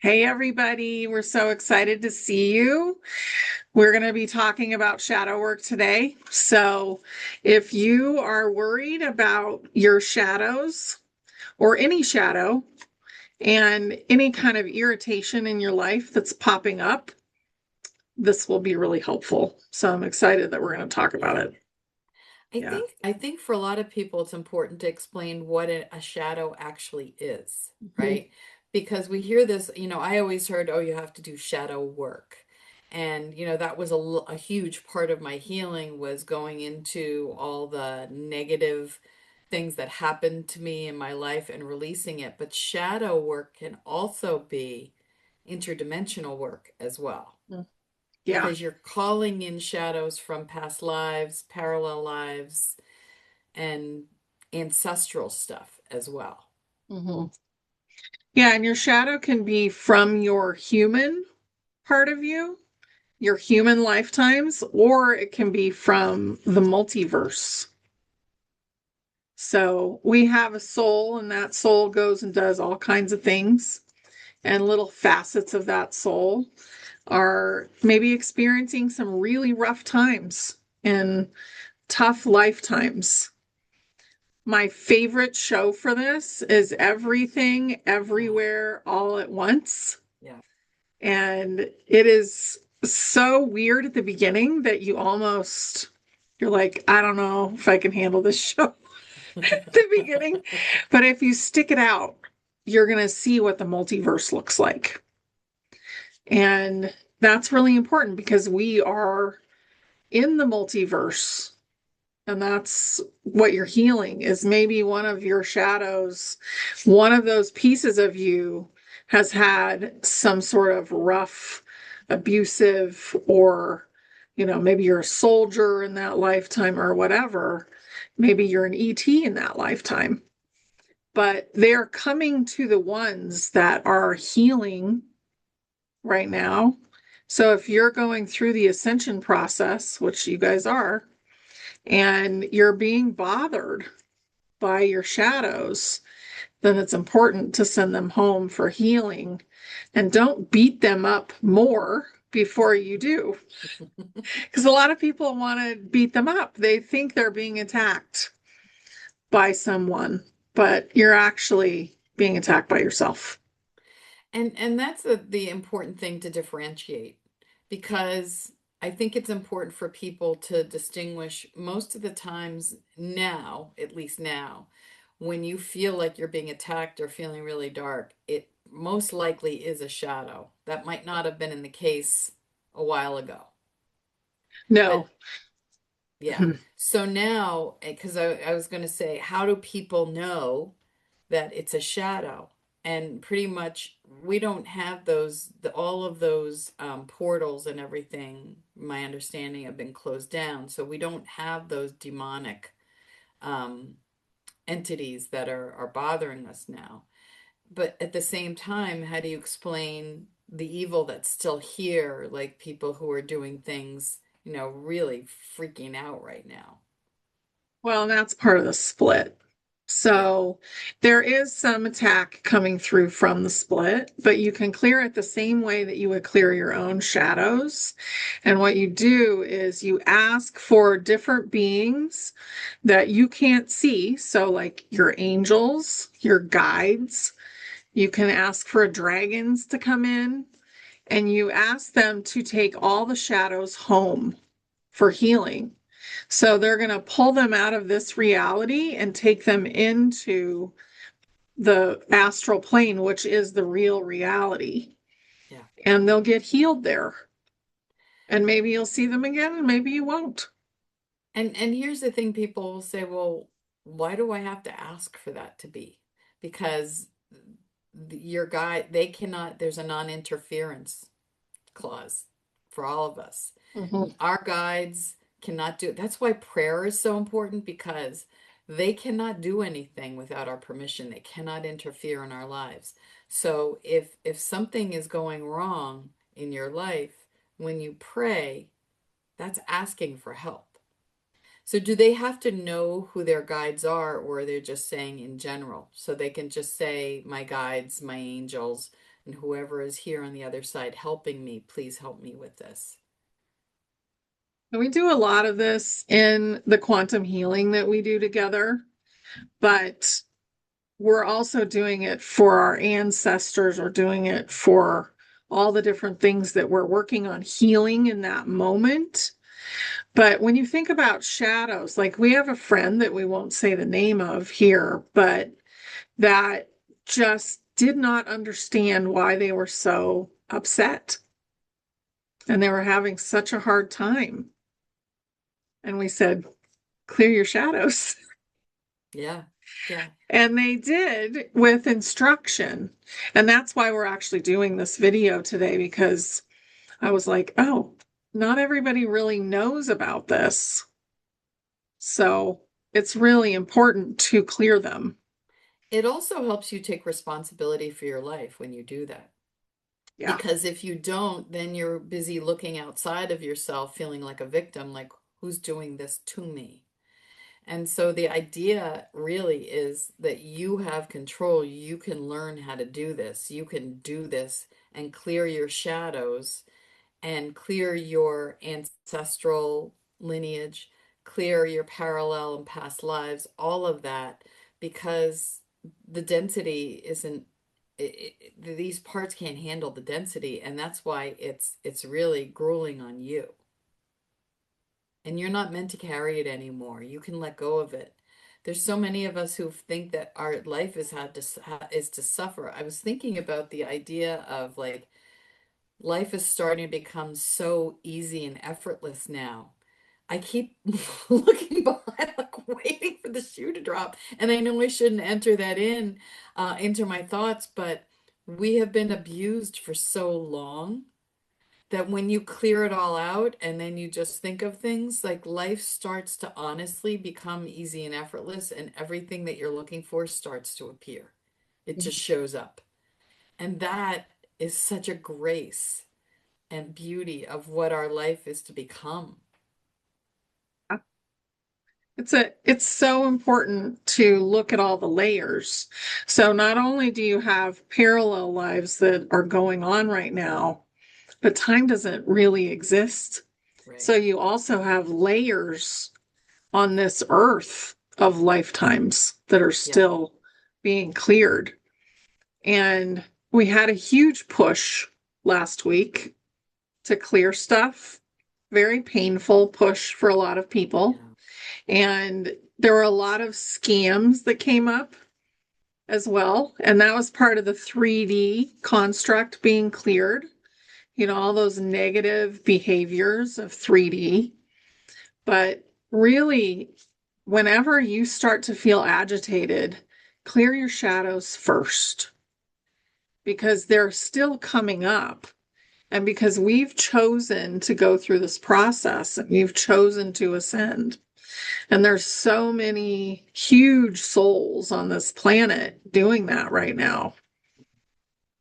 Hey, everybody. We're so excited to see you. We're going to be talking about shadow work today. So, if you are worried about your shadows or any shadow and any kind of irritation in your life that's popping up, this will be really helpful. So, I'm excited that we're going to talk about Yeah. it. I Yeah. think I think for a lot of people it's important to explain what a shadow actually is, Mhm. right? Because we hear this, I always heard, oh, you have to do shadow work. And, that was a huge part of my healing was going into all the negative things that happened to me in my life and releasing it. But shadow work can also be interdimensional work as well. Yeah. Because you're calling in shadows from past lives, parallel lives, and ancestral stuff as well. Mhm. Yeah. And your shadow can be from your human part of you, your human lifetimes, or it can be from the multiverse. So we have a soul, and that soul goes and does all kinds of things, and little facets of that soul are maybe experiencing some really rough times and tough lifetimes. My favorite show for this is Everything, Oh, Everywhere, All at Once. yeah. And it is so weird at the beginning that you're like, I don't know if I can handle this show at the beginning. But if you stick it out, you're going to see what the multiverse looks like. And that's really important because we are in the multiverse. And that's what you're healing is maybe one of your shadows, one of those pieces of you has had some sort of rough, abusive, or, maybe you're a soldier in that lifetime or whatever. Maybe you're an ET in that lifetime. But they're coming to the ones that are healing right now. So if you're going through the ascension process, which you guys are, and you're being bothered by your shadows, then it's important to send them home for healing and don't beat them up more before you do. Because a lot of people want to beat them up. They think they're being attacked by someone, but you're actually being attacked by yourself. And that's the important thing to differentiate because I think it's important for people to distinguish most of the times now, at least now, when you feel like you're being attacked or feeling really dark, it most likely is a shadow. That might not have been in the case a while ago. No. But yeah. So now, because I was going to say, how do people know that it's a shadow? And pretty much, we don't have all of those portals and everything, my understanding, have been closed down. So we don't have those demonic um, entities that are bothering us now. But at the same time, how do you explain the evil that's still here, like people who are doing things, really freaking out right now? Well, that's part of the split. Yeah. So there is some attack coming through from the split, but you can clear it the same way that you would clear your own shadows. And what you do is you ask for different beings that you can't see. So, like your angels, your guides, you can ask for dragons to come in and you ask them to take all the shadows home for healing. So they're going to pull them out of this reality and take them into the astral plane, which is the real reality. Yeah. And they'll get healed there. And maybe you'll see them again, and maybe you won't. And here's the thing, people will say, well, why do I have to ask for that to be? Because your guy, they cannot, there's a non-interference clause for all of us. Mhm. Our guides cannot do it. That's why prayer is so important because they cannot do anything without our permission. They cannot interfere in our lives. So if something is going wrong in your life, when you pray, that's asking for help. So do they have to know who their guides are, or they're just saying in general? So they can just say, my guides, my angels, And whoever is here on the other side helping me, please help me with this. And we do a lot of this in the quantum healing that we do together, but we're also doing it for our ancestors or doing it for all the different things that we're working on healing in that moment. But when you think about shadows, like we have a friend that we won't say the name of here, but that just did not understand why they were so upset and they were having such a hard time. And we said, clear your shadows. Yeah. Yeah. And they did with instruction. And that's why we're actually doing this video today, because I was like, oh, not everybody really knows about this. So it's really important to clear them. It also helps you take responsibility for your life when you do that. Yeah. Because if you don't, then you're busy looking outside of yourself, feeling like a victim, like, who's doing this to me? And so the idea really is that you have control. You can learn how to do this. You can do this and clear your shadows and clear your ancestral lineage, clear your parallel and past lives, all of that, because the density isn't, these parts can't handle the density, and that's why it's really grueling on you. And you're not meant to carry it anymore. You can let go of it. There's so many of us who think that our life is to suffer. I was thinking about the idea of like life is starting to become so easy and effortless now. I keep looking behind, like waiting for the shoe to drop. And I know I shouldn't enter that into my thoughts, but we have been abused for so long that when you clear it all out and then you just think of things, like life starts to honestly become easy and effortless, and everything that you're looking for starts to appear. It just shows up. And that is such a grace and beauty of what our life is to become. It's so important to look at all the layers. So not only do you have parallel lives that are going on right now, but time doesn't really exist. So Right. you also have layers on this earth of lifetimes that are Yeah. still being cleared. And we had a huge push last week to clear stuff. Very painful push for a lot of people. Yeah. And there were a lot of scams that came up as well. And that was part of the 3D construct being cleared. You know, all those negative behaviors of 3D. But really, whenever you start to feel agitated, clear your shadows first because they're still coming up. And because we've chosen to go through this process and we've chosen to ascend. And there's so many huge souls on this planet doing that right now.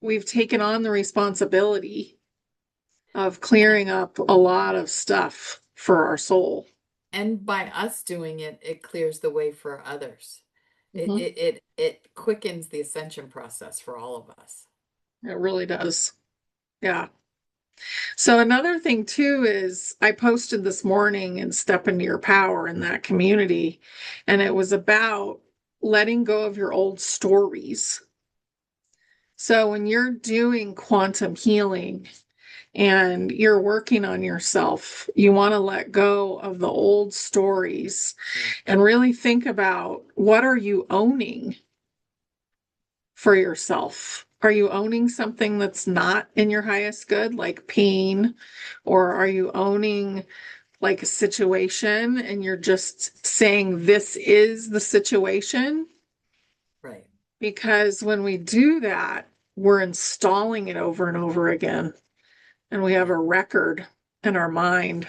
We've taken on the responsibility of clearing up a lot of stuff for our soul. And by us doing it, it clears the way for others. It Mhm. it it it quickens the ascension process for all of us. It really does. Yeah. So another thing too is I posted this morning in Step Into Your Power in that community, and it was about letting go of your old stories. So when you're doing quantum healing and you're working on yourself, you want to let go of the old stories Yeah. and really think about what are you owning for yourself? Are you owning something that's not in your highest good, like pain? Or are you owning like a situation and you're just saying this is the situation? Right. Because when we do that, we're installing it over and over again. And we have Yeah. a record in our mind.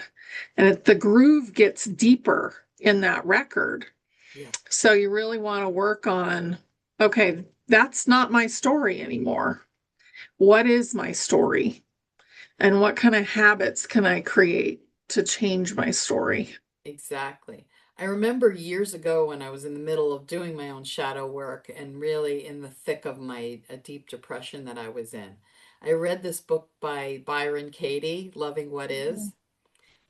And the groove gets deeper in that record. Yeah. So you really want to work on, okay, that's not my story anymore. What is my story? And what kind of habits can I create to change my story? Exactly. I remember years ago when I was in the middle of doing my own shadow work and really in the thick of my a deep depression that I was in. I read this book by Byron Katie, Loving What Is.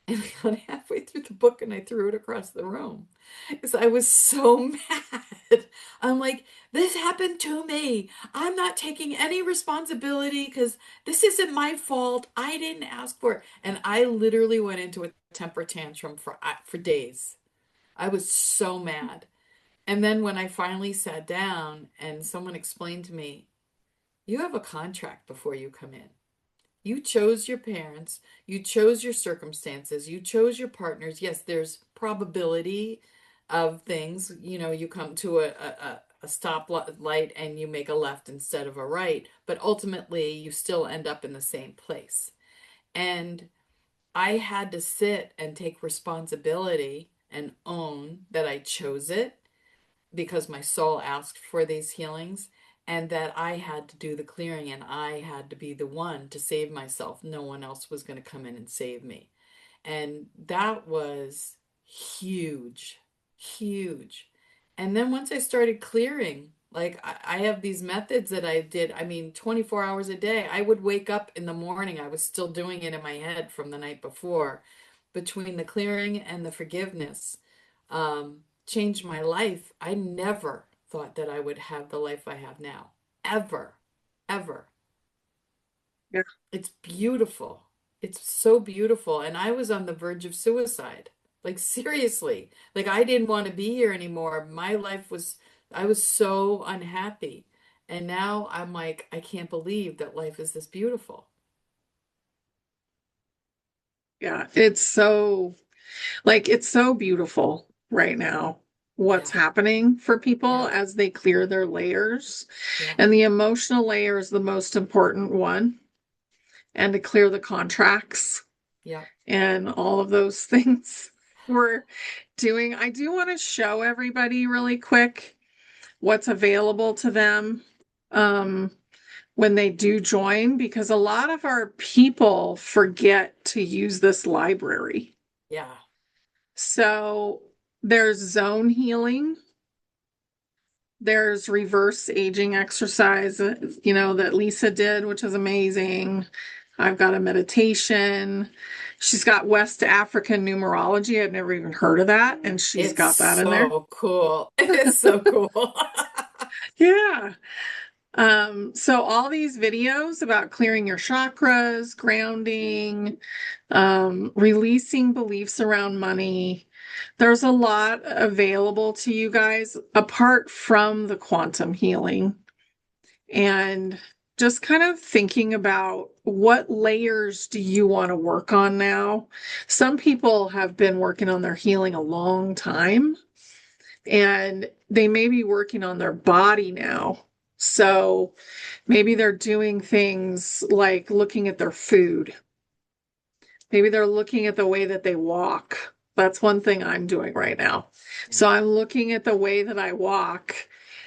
And I got halfway through the book and I threw it across the room because I was so mad. I'm like, this happened to me. I'm not taking any responsibility because this isn't my fault. I didn't ask for it. And I literally went into a temper tantrum for days. I was so mad. And then when I finally sat down and someone explained to me, you have a contract before you come in. You chose your parents, you chose your circumstances, you chose your partners. Yes, there's probability of things. You know, you come to a stop light and you make a left instead of a right, but ultimately you still end up in the same place. And I had to sit and take responsibility and own that I chose it because my soul asked for these healings and that I had to do the clearing and I had to be the one to save myself. No one else was going to come in and save me. And that was huge, huge. And then once I started clearing, like I have these methods that I did, I mean, 24 hours a day. I would wake up in the morning, I was still doing it in my head from the night before, between the clearing and the forgiveness. Changed my life. I never thought that I would have the life I have now. Ever, ever. Yeah. It's beautiful. It's so beautiful. And I was on the verge of suicide. Like seriously. Like I didn't want to be here anymore. My life was, I was so unhappy. And now I'm like, I can't believe that life is this beautiful. Yeah. It's so like it's so beautiful right now what's Yeah. happening for people Yeah. as they clear their layers. Yeah. And the emotional layer is the most important one. And to clear the contracts Yeah. and all of those things we're doing. I do want to show everybody really quick what's available to them um, when they do join, because a lot of our people forget to use this library. Yeah. So there's zone healing, there's reverse aging exercise, that Lisa did, which is amazing. I've got a meditation. She's got West African numerology. I've never even heard of that. And she's It's got that in there. so cool. It's so cool. Yeah. So all these videos about clearing your chakras, grounding, releasing beliefs around money. There's a lot available to you guys apart from the quantum healing. And just kind of thinking about what layers do you want to work on now? Some people have been working on their healing a long time and they may be working on their body now. So maybe they're doing things like looking at their food. Maybe they're looking at the way that they walk. That's one thing I'm doing right now. So I'm looking at the way that I walk,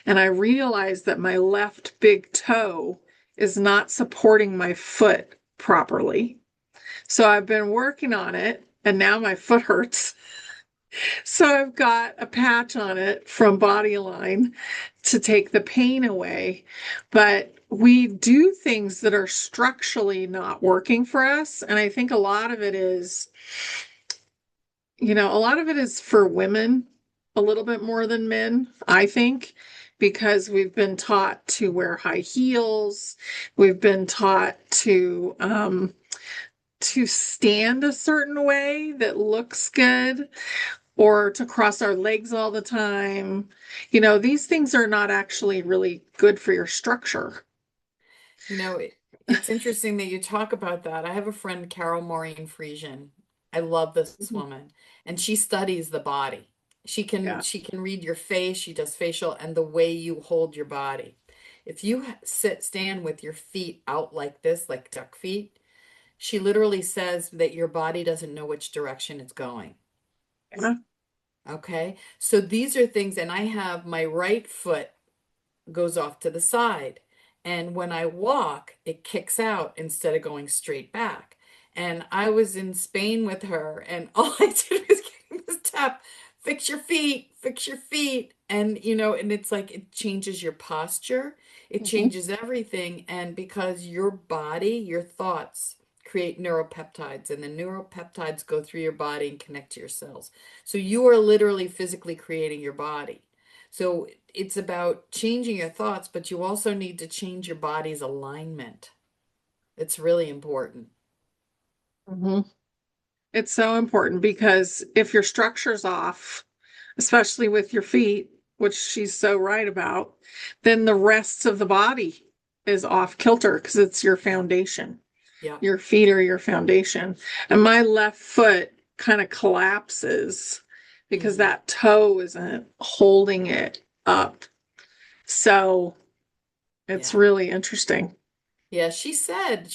and I realize that my left big toe is not supporting my foot properly. So I've been working on it, and now my foot hurts. So I've got a patch on it from Bodyline to take the pain away. But we do things that are structurally not working for us. And I think a lot of it is, a lot of it is for women a little bit more than men, I think, because we've been taught to wear high heels. We've been taught to stand a certain way that looks good or to cross our legs all the time. These things are not actually really good for your structure. You know, it's interesting that you talk about that. I have a friend, Carol Maureen Friesian. I love this woman, and she studies the body. She can Yeah. she can read your face, she does facial and the way you hold your body. If you stand with your feet out like this, like duck feet, she literally says that your body doesn't know which direction it's going. Yeah. Okay? So these are things, and I have my right foot goes off to the side. And when I walk, it kicks out instead of going straight back. And I was in Spain with her, and all I did was give this tap fix your feet. And, and it's like it changes your posture, it Mhm. changes everything. And because your body, your thoughts create neuropeptides, and the neuropeptides go through your body and connect to your cells. So you are literally physically creating your body. So it's about changing your thoughts, but you also need to change your body's alignment. It's really important. Mhm. It's so important because if your structure's off, especially with your feet, which she's so right about, then the rest of the body is off kilter because it's your Yeah. foundation. Yeah. Your feet are your foundation. And my left foot kind of collapses because Hmm. that toe isn't holding it up. So it's Yeah. really interesting. Yeah, she said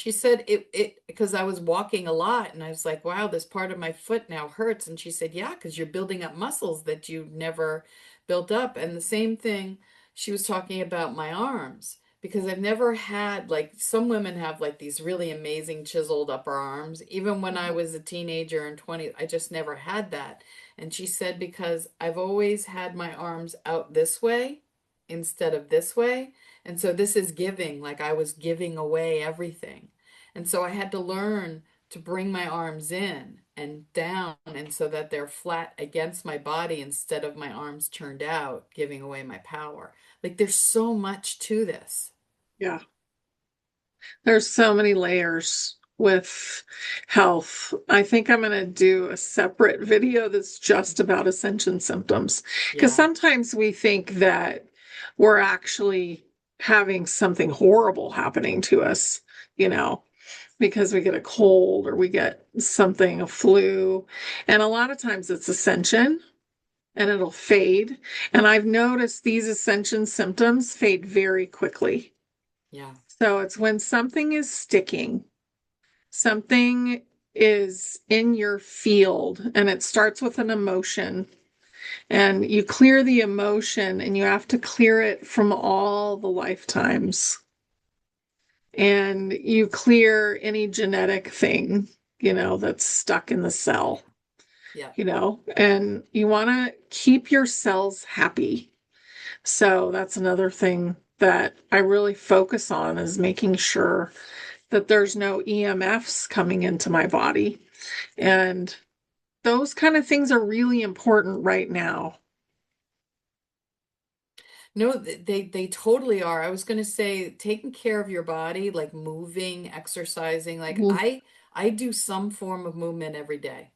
it because I was walking a lot and I was like, wow, this part of my foot now hurts. And she said, yeah, because you're building up muscles that you never built up. And the same thing, she was talking about my arms because I've never had, like, some women have like these really amazing chiseled upper arms. Even when I Mhm. was a teenager and 20, I just never had that. And she said, because I've always had my arms out this way instead of this way. And so this is giving, like I was giving away everything. And so I had to learn to bring my arms in and down, and so that they're flat against my body instead of my arms turned out, giving away my power. Like there's so much to this. Yeah. There's so many layers with health. I think I'm going to do a separate video that's just about ascension symptoms because Yeah, sometimes we think that we're actually having something horrible happening to us, you know, because we get a cold or we get something, a flu. And a lot of times it's ascension and it'll fade. And I've noticed these ascension symptoms fade very quickly. yeah, So it's when something is sticking, something is in your field, and it starts with an emotion, and you clear the emotion, and you have to clear it from all the lifetimes. And you clear any genetic thing, that's stuck in the cell, yeah. and you want to keep your cells happy. So that's another thing that I really focus on is making sure that there's no EMFs coming into my body. Yeah. And those kind of things are really important right now. No, they totally are. I was going to say taking care of your body, like moving, exercising. Like Mhm. I do some form of movement every day.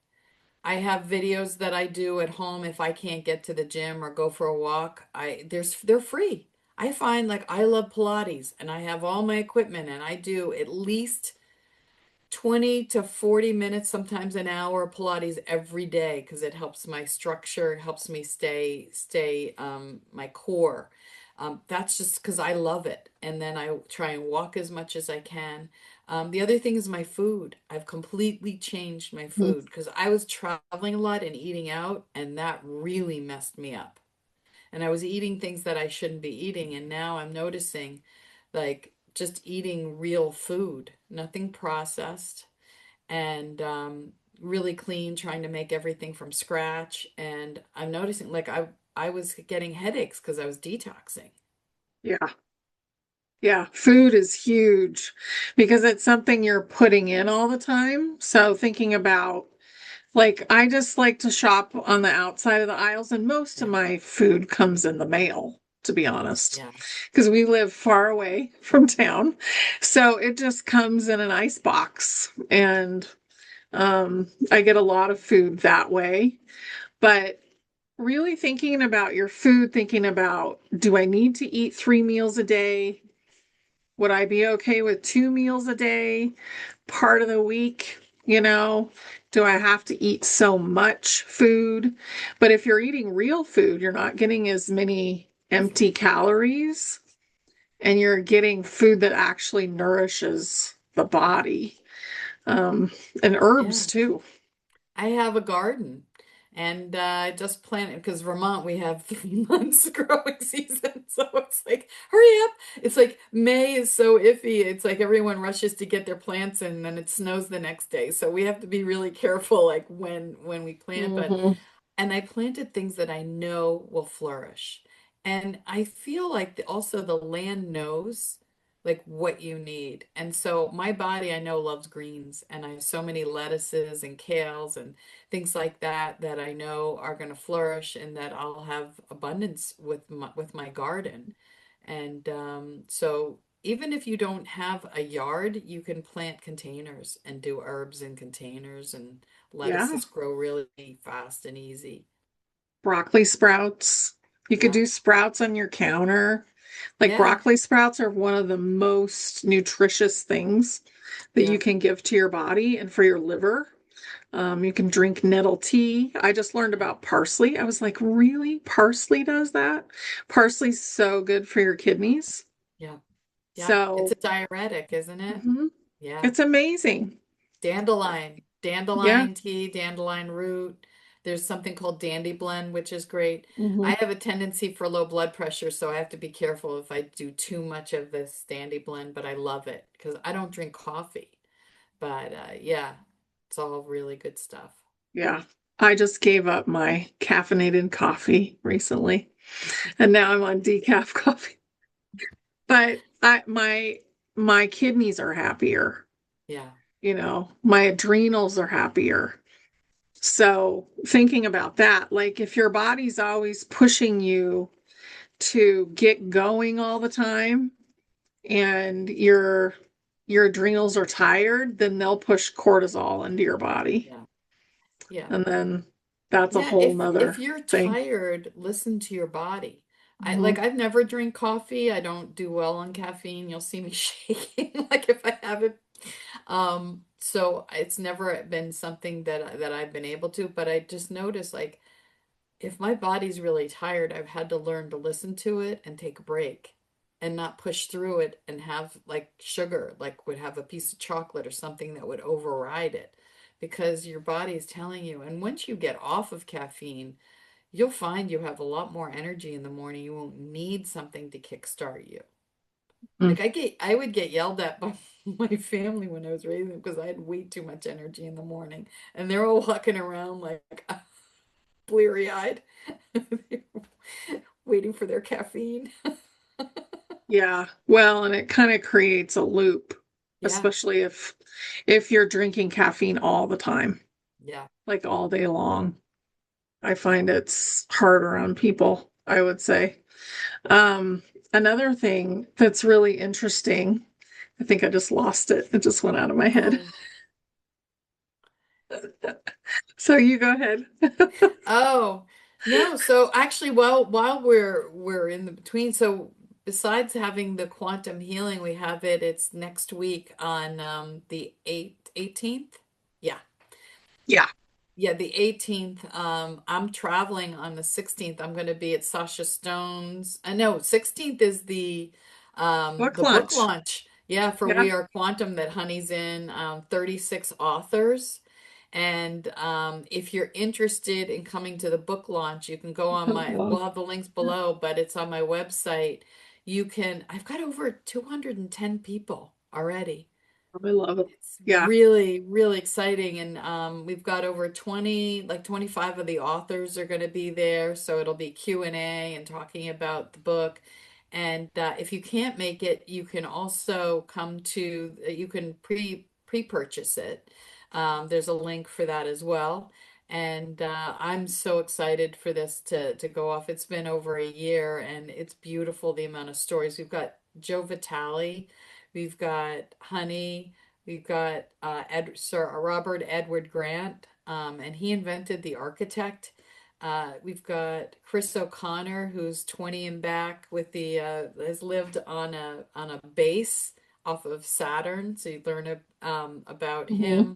I have videos that I do at home if I can't get to the gym or go for a walk. They're free. I find, like, I love Pilates and I have all my equipment and I do at least 20 to 40 minutes, sometimes an hour of Pilates every day because it helps my structure, helps me stay my core. That's just because I love it. And then I try and walk as much as I can. The other thing is my food. I've completely changed my Mhm. food because I was traveling a lot and eating out, and that really messed me up. And I was eating things that I shouldn't be eating, and now I'm noticing, like, just eating real food, nothing processed, and really clean, trying to make everything from scratch. And I'm noticing, like, I was getting headaches because I was detoxing. Yeah. Yeah. Food is huge because it's something you're putting in all the time. So thinking about, like, I just like to shop on the outside of the aisles, and most of Yeah, my food comes in the mail, to be honest, yeah, because we live far away from town. So it just comes in an ice box, and I get a lot of food that way. But really thinking about your food, thinking about, do I need to eat 3 meals a day? Would I be okay with 2 meals a day, part of the week? Do I have to eat so much food? But if you're eating real food, you're not getting as many empty calories and you're getting food that actually nourishes the body. Um, and herbs yeah. too. I have a garden, and I just planted because Vermont, we have 3 months growing season. So it's like, hurry up. It's like May is so iffy. It's like everyone rushes to get their plants in, and then it snows the next day. So we have to be really careful, like when we plant. But Mhm. and I planted things that I know will flourish. And I feel like also the land knows like what you need. And so my body I know loves greens, and I have so many lettuces and kales and things like that that I know are going to flourish and that I'll have abundance with my garden. And so even if you don't have a yard, you can plant containers and do herbs in containers, and Yeah. lettuces grow really fast and easy. Broccoli sprouts. You could Yeah, do sprouts on your counter. Like yeah, broccoli sprouts are one of the most nutritious things that you yeah. can give to your body and for your liver. You can drink nettle tea. I just learned Yeah, about parsley. I was like, really? Parsley does that? Parsley's so good for your kidneys. yeah, yeah. It's a So, diuretic, isn't it? mhm, Yeah. it's amazing. Dandelion, Yeah. dandelion tea, dandelion root. There's something called dandy blend, which is great. I Hmm. have a tendency for low blood pressure, so I have to be careful if I do too much of this dandy blend, but I love it because I don't drink coffee. But yeah, it's all really good stuff. Yeah. I just gave up my caffeinated coffee recently, and now I'm on decaf coffee. But my kidneys are happier, Yeah, my adrenals are happier. So thinking about that, like if your body's always pushing you to get going all the time and your adrenals are tired, then they'll push cortisol into your body. yeah, yeah. And then that's a Yeah, whole if nother you're thing. tired, listen to your body. Mhm. I've never drink coffee. I don't do well on caffeine. You'll see me shaking like if I have it. So it's never been something that I've been able to, but I just notice like if my body's really tired, I've had to learn to listen to it and take a break and not push through it and have like sugar, like would have a piece of chocolate or something that would override it because your body is telling you. And once you get off of caffeine, you'll find you have a lot more energy in the morning. You won't need something to kickstart you. Mm. Like I would get yelled at by my family when I was raising them because I had way too much energy in the morning, and they're all walking around like bleary-eyed, waiting for their caffeine. Yeah. Well, and it kind of creates a loop, Yeah, especially if you're drinking caffeine all the time, yeah, like all day long. I yeah. find it's harder on people, I would say. Um, Another thing that's really interesting, I think I just lost it. It just went out of my head. Oh, So you go ahead. oh, no. So actually, while we're in the between, so besides having the quantum healing, we have it. It's next week on the 18th. Yeah. Yeah. Yeah, the 18th. I'm traveling on the 16th. I'm going to be at Sasha Stone's. I know 16th is Book the book lunch. launch. Yeah, for Yeah. We Are Quantum that Honey's in 36 authors. And if you're interested in coming to the book launch, you can go on Oh, we'll have the links below, but it's on my website. I've got over 210 people already. I love it. It's Yeah. really, really exciting. And we've got over 20, like 25 of the authors are going to be there. So it'll be Q&A and talking about the book. And if you can't make it, you can also you can pre-purchase it. There's a link for that as well. And I'm so excited for this to go off. It's been over a year and it's beautiful, the amount of stories. We've got Joe Vitale, we've got Honey. We've got Sir Robert Edward Grant, and he invented the architect. We've got Chris O'Connor, who's 20 and back with has lived on a base off of Saturn, so you learn about Mhm. him.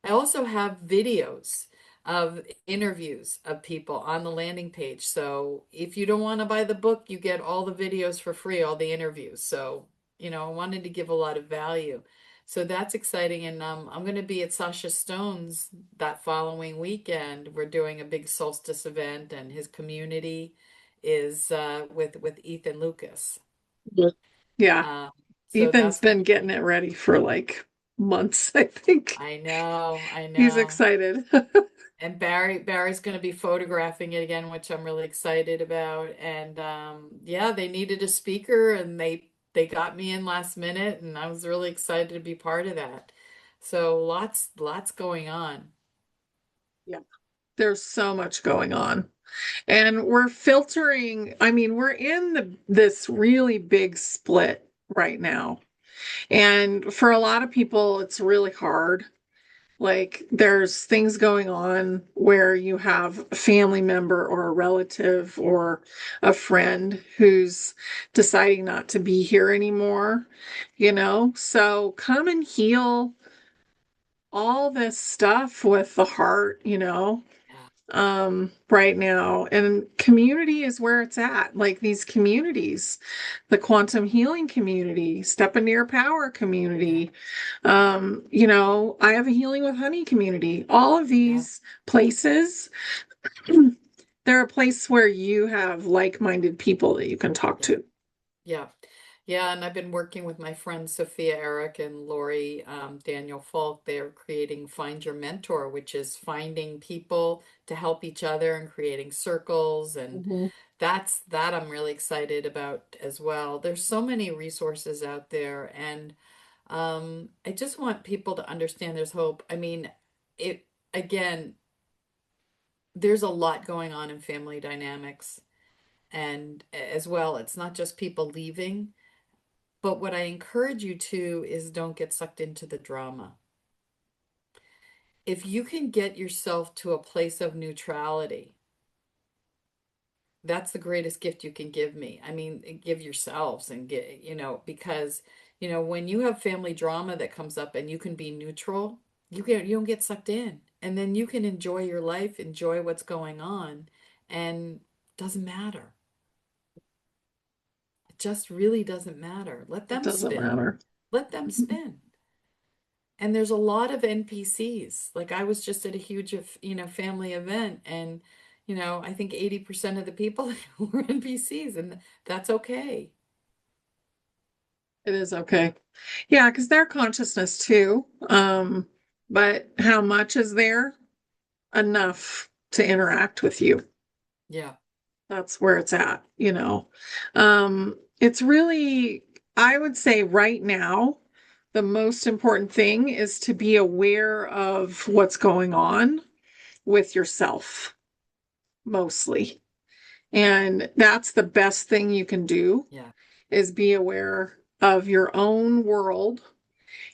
I also have videos of interviews of people on the landing page. So if you don't want to buy the book, you get all the videos for free, all the interviews. So, I wanted to give a lot of value. So that's exciting. And I'm going to be at Sasha Stone's that following weekend. We're doing a big solstice event, and his community is with Ethan Lucas. Yeah. Yeah. Uh, so Ethan's that's going been to getting be, it ready for like months, I think. I know, I He's know. excited. And Barry's going to be photographing it again, which I'm really excited about. And yeah, they needed a speaker, and they got me in last minute, and I was really excited to be part of that. So lots going on. Yeah. There's so much going on. And we're filtering, I mean, we're in this really big split right now. And for a lot of people, it's really hard. Like there's things going on where you have a family member or a relative or a friend who's deciding not to be here anymore, you know? So come and heal all this stuff with the heart, you know, Yeah, right now. And community is where it's at. Like these communities, the quantum healing community, step into your power yeah, community. You know, I have a healing with honey community. All of yeah, these places, they're a place where you have like-minded people that you can talk yeah. to. Yeah. Yeah, and I've been working with my friends Sophia Eric and Lori Daniel Falk. They're creating Find Your Mentor, which is finding people to help each other and creating circles. And Mhm. that I'm really excited about as well. There's so many resources out there, and I just want people to understand there's hope. I mean, it again, there's a lot going on in family dynamics, and as well, it's not just people leaving. But what I encourage you to is don't get sucked into the drama. If you can get yourself to a place of neutrality, that's the greatest gift you can give me. I mean, give yourselves and get, because, when you have family drama that comes up and you can be neutral, you don't get sucked in. And then you can enjoy your life, enjoy what's going on, and doesn't matter. It just really doesn't matter. Let It them doesn't spin. matter. Let them spin. And there's a lot of NPCs. Like I was just at a huge, family event, and, I think 80% of the people were NPCs, and that's okay. It is okay. Yeah, because they're consciousness too. But how much is there? Enough to interact with you. Yeah, That's where it's at, you know. It's really, I would say right now, the most important thing is to be aware of what's going on with yourself, mostly. And that's the best thing you can do yeah, is be aware of your own world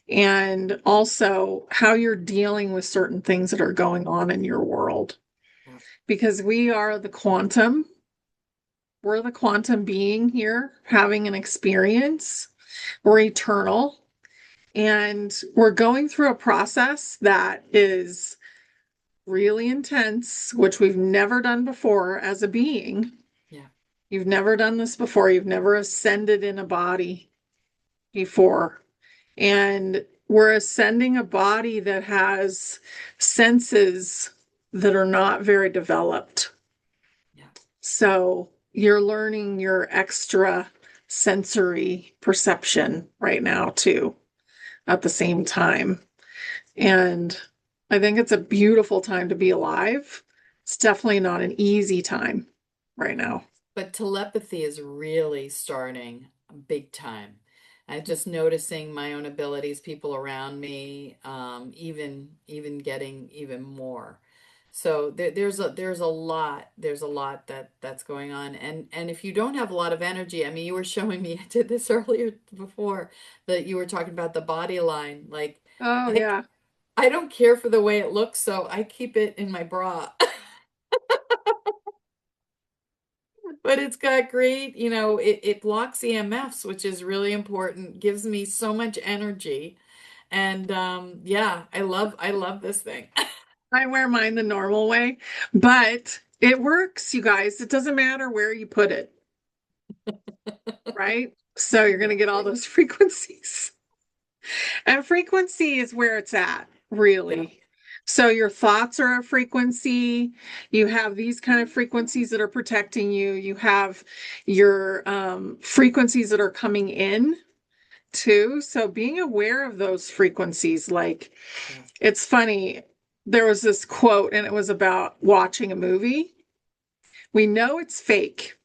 and also how you're dealing with certain things that are going on in your world. yeah, Because we're the quantum being here having an experience. We're eternal and we're going through a process that is really intense, which we've never done before as a being. yeah, You've never done this before. You've never ascended in a body before. And we're ascending a body that has senses that are not very developed. yeah, So you're learning your extra sensory perception right now, too, at the same time. And I think it's a beautiful time to be alive. It's definitely not an easy time right now. but telepathy is really starting big time. I'm just noticing my own abilities, people around me, even getting even more. So there's a lot that's going on, and if you don't have a lot of energy, I mean, you were showing me, I did this earlier before, that you were talking about the body line, Oh, like yeah. I don't care for the way it looks, so I keep it in my bra. But it's got great, it blocks EMFs, which is really important, gives me so much energy. And yeah, I love this thing. I wear mine the normal way, but it works, you guys. It doesn't matter where you put it, right? So you're going to get all Exactly. those frequencies. And frequency is where it's at, Yeah, really. So your thoughts are a frequency. You have these kind of frequencies that are protecting you. You have your frequencies that are coming in too. So being aware of those frequencies, like yeah, it's funny. there was this quote, and it was about watching a movie. We know it's fake,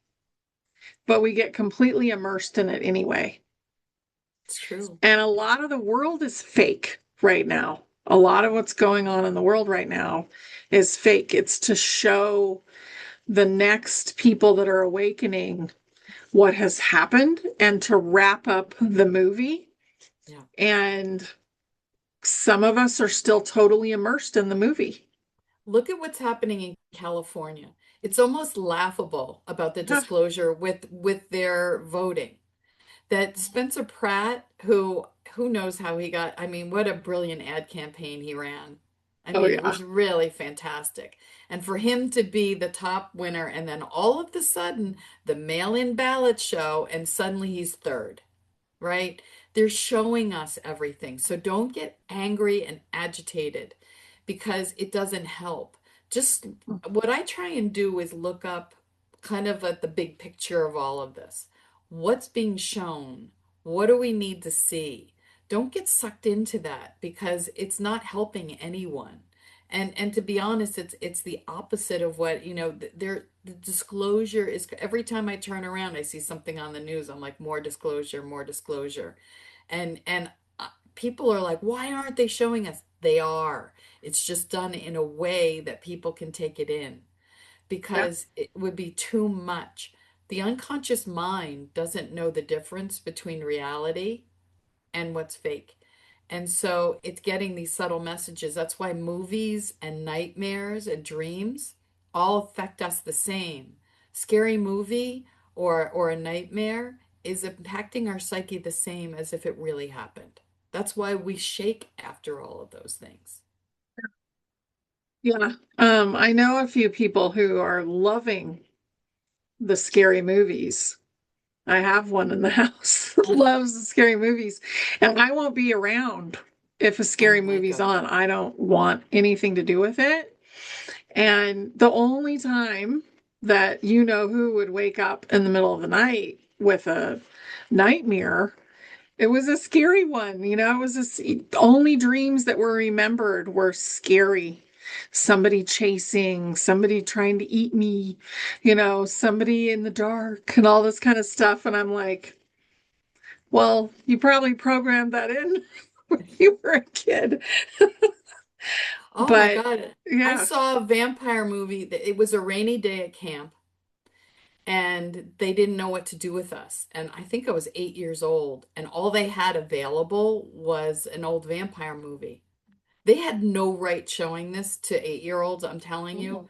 but we get completely immersed in it anyway. It's true. And a lot of the world is fake right now. A lot of what's going on in the world right now is fake. It's to show the next people that are awakening what has happened and to wrap up the movie. Yeah. And some of us are still totally immersed in the movie. Look at what's happening in California. It's almost laughable about the Huh. disclosure with their voting. That Spencer Pratt, who knows how he got, I mean, what a brilliant ad campaign he ran. I Oh, mean, it yeah. was really fantastic. And for him to be the top winner, and then all of the sudden, the mail-in ballot show, and suddenly he's third, right? They're showing us everything. So don't get angry and agitated because it doesn't help. Just what I try and do is look up kind of at the big picture of all of this. What's being shown? What do we need to see? Don't get sucked into that because it's not helping anyone. And to be honest, it's the opposite of what, the disclosure is every time I turn around, I see something on the news. I'm like, more disclosure, more disclosure. And people are like, why aren't they showing us? They are. It's just done in a way that people can take it in Yeah. because it would be too much. The unconscious mind doesn't know the difference between reality and what's fake. And so it's getting these subtle messages. That's why movies and nightmares and dreams all affect us the same. Scary movie or a nightmare is impacting our psyche the same as if it really happened. That's why we shake after all of those things. Yeah. I know a few people who are loving the scary movies. I have one in the house that loves the scary movies, and I won't be around if a Oh scary my movie's God. on. I don't want anything to do with it. And the only time that you know who would wake up in the middle of the night with a nightmare, it was a scary one. It was just only dreams that were remembered were scary. Somebody chasing, somebody trying to eat me, somebody in the dark and all this kind of stuff. And I'm like, well, you probably programmed that in when you were a kid. Oh my But God. I yeah, saw a vampire movie that it was a rainy day at camp and they didn't know what to do with us. And I think I was 8 years old, and all they had available was an old vampire movie. They had no right showing this to 8-year-olds, I'm telling you. Mhm.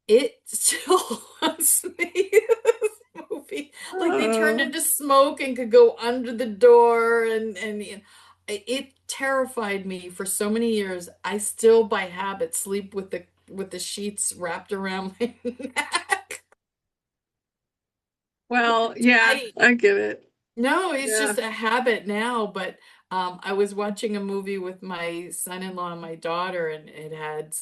It still haunts me, this movie. Like they turned Oh, into smoke and could go under the door and it terrified me for so many years. I still by habit sleep with the sheets wrapped around my neck. well, yeah, Tight. I get it. No, it's Yeah, just a habit now, but I was watching a movie with my son-in-law and my daughter, and it had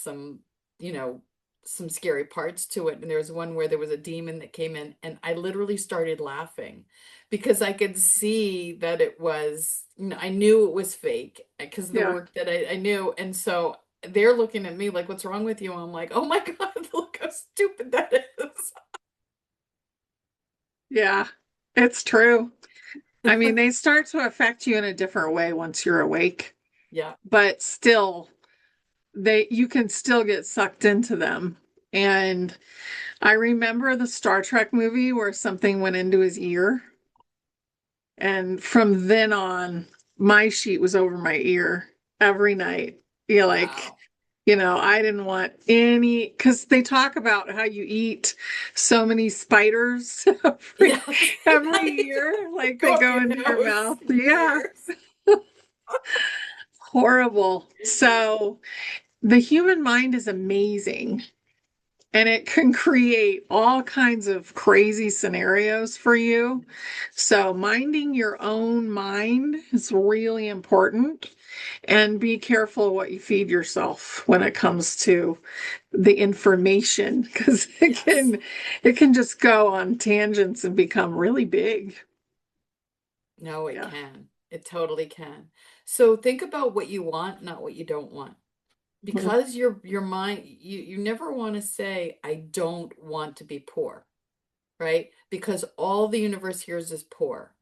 you know, some scary parts to it. And there was one where there was a demon that came in, and I literally started laughing because I could see that it was, I knew it was fake because the yeah, work that I knew. And so they're looking at me like, what's wrong with you? And I'm like, oh my God, look how stupid that is. yeah. It's true. I mean, they start to affect you in a different way once you're awake, Yeah. but still, you can still get sucked into them. And I remember the Star Trek movie where something went into his ear, and from then on, my sheet was over my ear every night. Yeah, like, Wow. I didn't want any, because they talk about how you eat so many spiders Yes. every year, like Go they up go your into your nose, mouth. your Yeah, ears. horrible. So the human mind is amazing. And it can create all kinds of crazy scenarios for you. So, minding your own mind is really important. And be careful what you feed yourself when it comes to the information, because it Yes. can it can just go on tangents and become really big. No, it Yeah. can. It totally can. So think about what you want, not what you don't want. Mhm. because your mind, you never want to say, I don't want to be poor, right? Because all the universe hears is poor.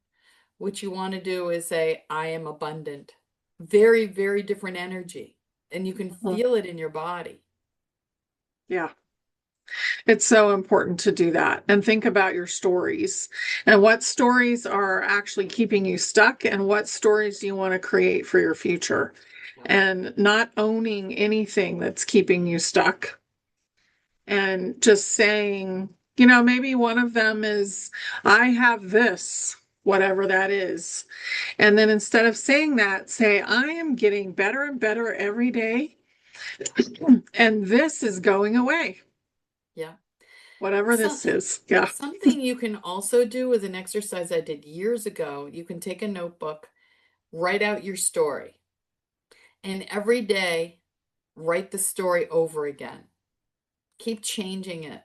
What you want to do is say, I am abundant. Very, very different energy. And you can Mhm. feel it in your body. Yeah. It's so important to do that and think about your stories and what stories are actually keeping you stuck and what stories do you want to create for your future Yeah. and not owning anything that's keeping you stuck and just saying, maybe one of them is, I have this, whatever that is. And then instead of saying that, say, I am getting better and better every day, and this is going away, Yeah. whatever So, this is. Yeah. something you can also do with an exercise I did years ago, you can take a notebook, write out your story, and every day write the story over again. Keep changing it.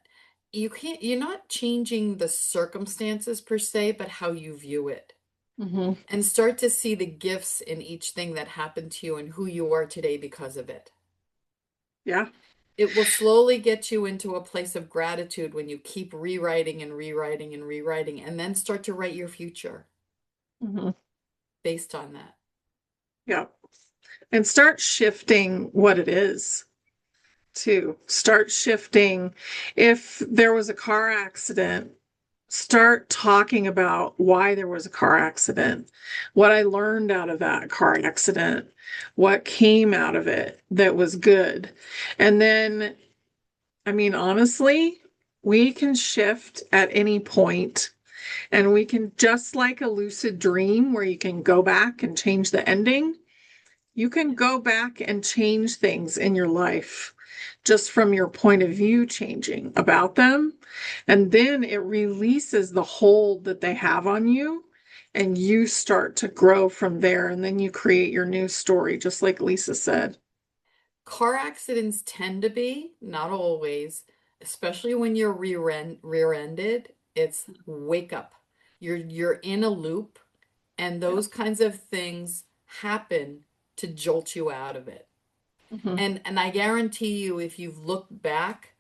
You're not changing the circumstances per se, but how you view it. Hmm. And start to see the gifts in each thing that happened to you and who you are today because of it. Yeah. It will slowly get you into a place of gratitude when you keep rewriting and rewriting and rewriting, and then start to write your future Hmm. based on that. Yeah. And start shifting what it is too. Start shifting. If there was a car accident, start talking about why there was a car accident, what I learned out of that car accident, what came out of it that was good. And then, I mean, honestly, we can shift at any point and we can, just like a lucid dream where you can go back and change the ending, you can Yeah. go back and change things in your life just from your point of view changing about them. And then it releases the hold that they have on you, and you start to grow from there. And then you create your new story, just like Lisa said. Car accidents tend to be, not always, especially when you're rear-ended, it's wake up. You're in a loop, and Yeah. those kinds of things happen to jolt you out of it. Mhm. And I guarantee you, if you've looked back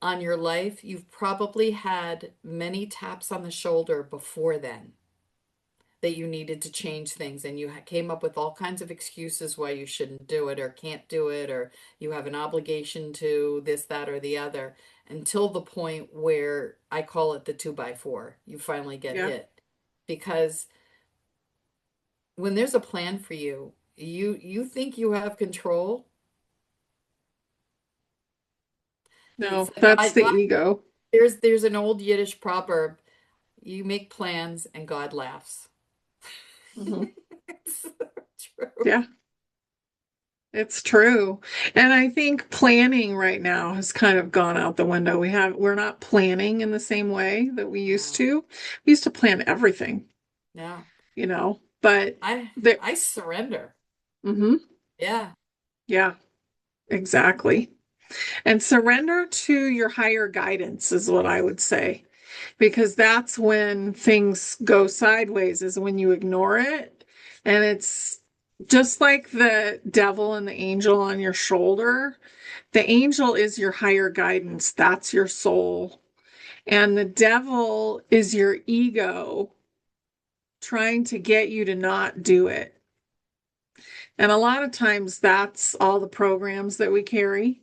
on your life, you've probably had many taps on the shoulder before then that you needed to change things, and you came up with all kinds of excuses why you shouldn't do it or can't do it, or you have an obligation to this, that, or the other, until the point where I call it the 2x4. You finally get Yeah. hit. Because when there's a plan for you, you think you have control. It's No, that's the ego. there's an old Yiddish proverb, you make plans and God laughs. Mhm. It's so true. Yeah, it's true. And I think planning right now has kind of gone out the window. We're not planning in the same way that we used No, to. We used to plan everything, no. but I there, I surrender. hmm Yeah. yeah, exactly. And surrender to your higher guidance is what I would say, because that's when things go sideways, is when you ignore it. And it's just like the devil and the angel on your shoulder. The angel is your higher guidance, that's your soul. And the devil is your ego trying to get you to not do it. And a lot of times that's all the programs that we carry,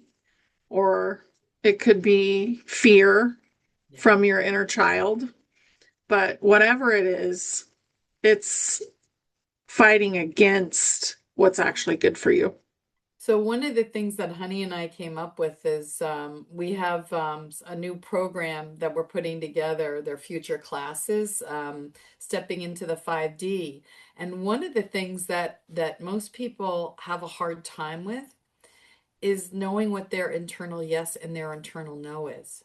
or it could be fear Yeah. from your inner child. But whatever it is, it's fighting against what's actually good for you. So one of the things that Honey and I came up with is we have a new program that we're putting together, their future classes, stepping into the 5D. And one of the things that most people have a hard time with is knowing what their internal yes and their internal no is,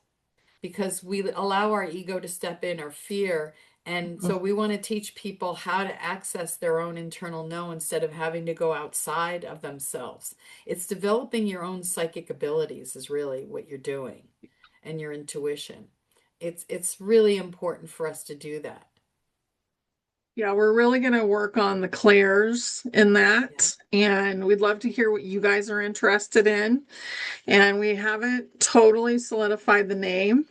because we allow our ego to step in, or fear. And Mhm. so we want to teach people how to access their own internal no instead of having to go outside of themselves. It's developing your own psychic abilities is really what you're doing, and your intuition. It's really important for us to do that. Yeah, we're really going to work on the clairs in Yeah. that. And we'd love to hear what you guys are interested in. And we haven't totally solidified the name,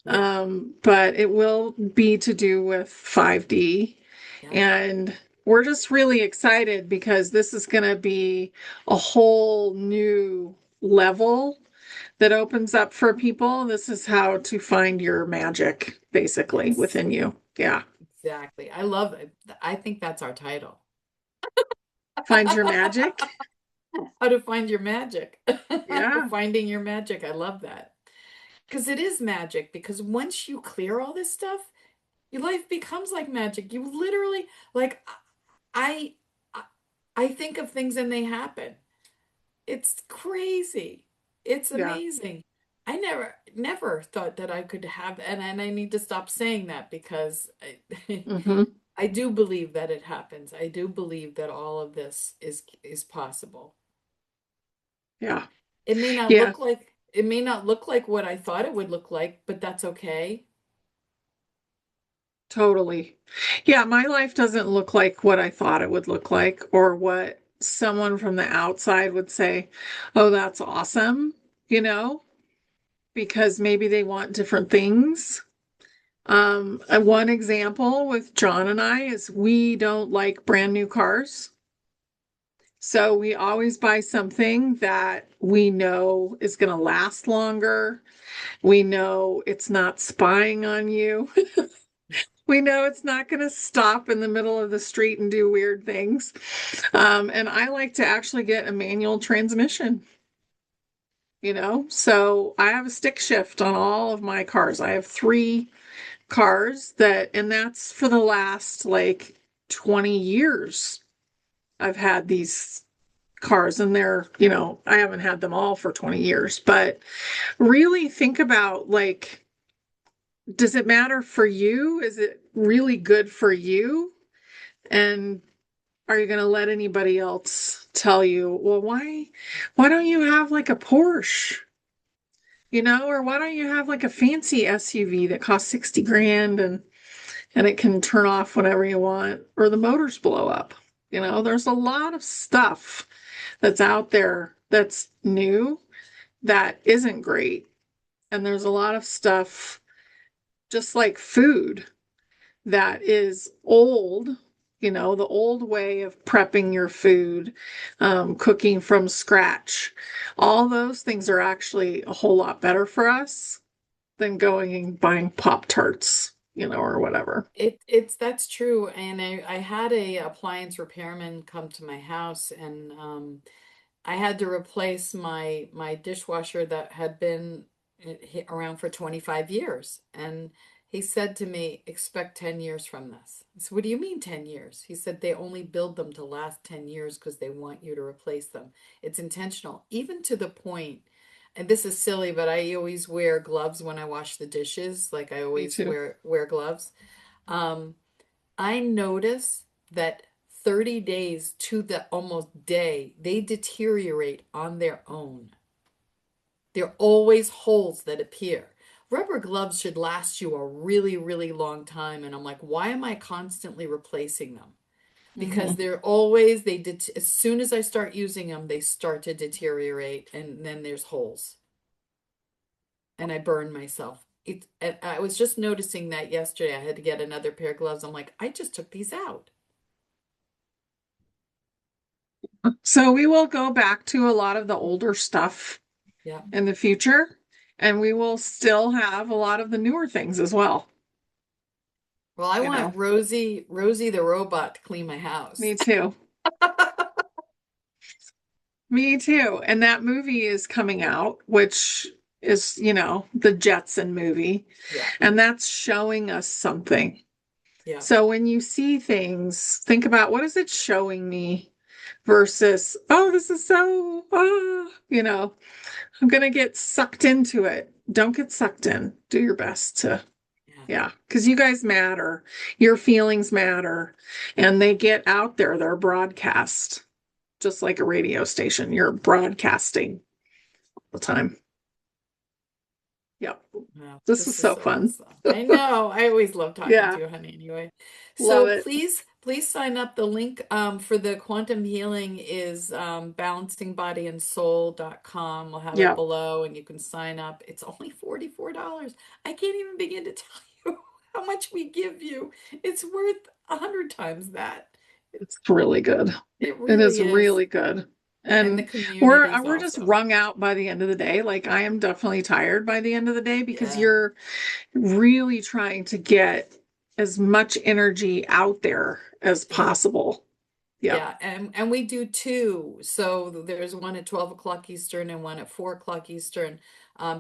Yeah. but it will be to do with 5D. Yeah. And we're just really excited because this is going to be a whole new level that opens up for people. This is how to find your magic, basically, Yes. within you. Yeah. Exactly. I love it. I think that's our title. Find your magic. How to find your magic. Yeah. Finding your magic. I love that. Because it is magic. Because once you clear all this stuff, your life becomes like magic. You literally, like, I, I I think of things and they happen. It's crazy. It's Yeah. amazing. I never thought that I could have, and I need to stop saying that because Hmm. I do believe that it happens. I do believe that all of this is possible. Yeah. It may not Yeah. look like it may not look like what I thought it would look like, but that's okay. Totally. Yeah. My life doesn't look like what I thought it would look like or what someone from the outside would say, oh, that's awesome, you know, because maybe they want different things. One example with John and I is we don't like brand new cars. So we always buy something that we know is going to last longer. We know it's not spying on you. We know it's not going to stop in the middle of the street and do weird things. And I like to actually get a manual transmission, So I have a stick shift on all of my cars. I have three cars and that's for the last like 20 years. I've had these cars and I haven't had them all for 20 years, but really think about like, does it matter for you? Is it really good for you? And are you going to let anybody else tell you, well, why don't you have like a Porsche? Or why don't you have like a fancy SUV that costs 60 grand and it can turn off whenever you want, or the motors blow up? There's a lot of stuff that's out there that's new that isn't great. And there's a lot of stuff, just like food, that is old, the old way of prepping your food, cooking from scratch. All those things are actually a whole lot better for us than going and buying Pop Tarts, or whatever. It's that's true. And I had a appliance repairman come to my house and I had to replace my dishwasher that had been around for 25 years. And he said to me, expect 10 years from this. I said, what do you mean 10 years? He said they only build them to last 10 years because they want you to replace them. It's intentional, even to the point, and this is silly, but I always wear gloves when I wash the dishes. Like I Me always too. wear gloves. Um, I notice that 30 days to the almost day, they deteriorate on their own. There are always holes that appear. Rubber gloves should last you a really, really long time. And I'm like, why am I constantly replacing them? Because Hmm. they're always, as soon as I start using them, they start to deteriorate and then there's holes and I burn myself. And I was just noticing that yesterday. I had to get another pair of gloves. I'm like, I just took these out. So we will go back to a lot of the older stuff Yeah. in the future, and we will still have a lot of the newer things as well. Well, I You know, want Rosie the robot to clean my house. Me too. Me too. And that movie is coming out, which is, the Jetson movie, Yeah. and that's showing us something. Yeah. So when you see things, think about what is it showing me versus, oh, this is so, I'm going to get sucked into it. Don't get sucked in. Do your best to, Yeah. yeah, because you guys matter. Your feelings matter, and they get out there. They're broadcast, just like a radio station. You're broadcasting all the time. Yep. Wow, This was this is so so fun. awesome. I know. I always love talking to Yeah. you, honey, anyway. Love So it. please sign up. The link for the quantum healing is balancingbodyandsoul.com. We'll have it Yep. below and you can sign up. It's only $44. I can't even begin to tell you how much we give you. It's worth 100 times that. It's really good. It It is really is. really good. And the And communities we're just also. wrung out by the end of the day. Like I am definitely tired by the end of the day because Yeah. you're really trying to get as much energy out there as Yeah. possible. Yep. Yeah, and we do two. So there's one at 12 o'clock Eastern and one at 4 o'clock Eastern,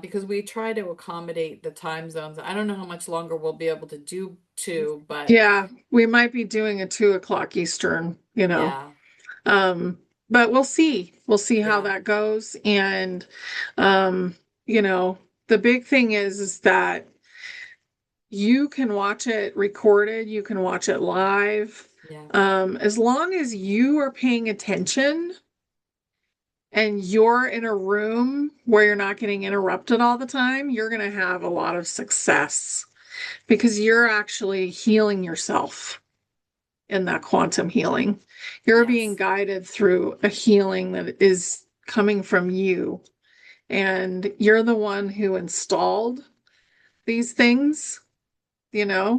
because we try to accommodate the time zones. I don't know how much longer we'll be able to do two, but Yeah, we might be doing a 2 o'clock Eastern, yeah, Um, but we'll see. We'll see how yeah, that goes. And um, you know, the big thing is that you can watch it recorded, you can watch it live. yeah, As long as you are paying attention and you're in a room where you're not getting interrupted all the time, you're going to have a lot of success because you're actually healing yourself in that quantum healing. You're being yes, guided through a healing that is coming from you. And you're the one who installed these things,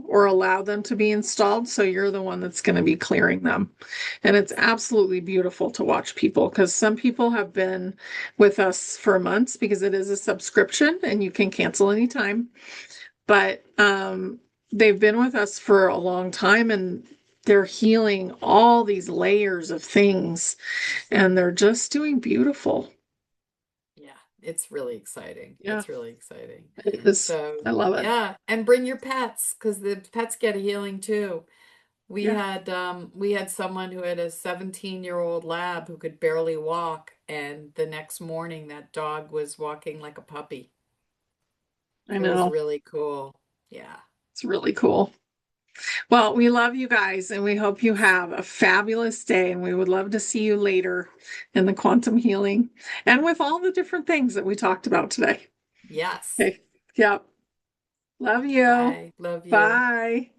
or allowed them to be installed. So you're the one that's going to be clearing them. And it's absolutely beautiful to watch people because some people have been with us for months because it is a subscription and you can cancel anytime. But they've been with us for a long time and they're healing all these layers of things and they're just doing beautiful. yeah. It's really exciting. Yeah, It's really exciting. it is. So I love it. yeah, and bring your pets because the pets get a healing too. Yeah, We had someone who had a 17-year-old lab who could barely walk, and the next morning that dog was walking like a puppy. I It was know. really cool. Yeah. It's really cool. Well, we love you guys and we hope you have a fabulous day. And we would love to see you later in the quantum healing and with all the different things that we talked about today. Yes. Okay. Yep. Love you. Bye. Love you. Bye.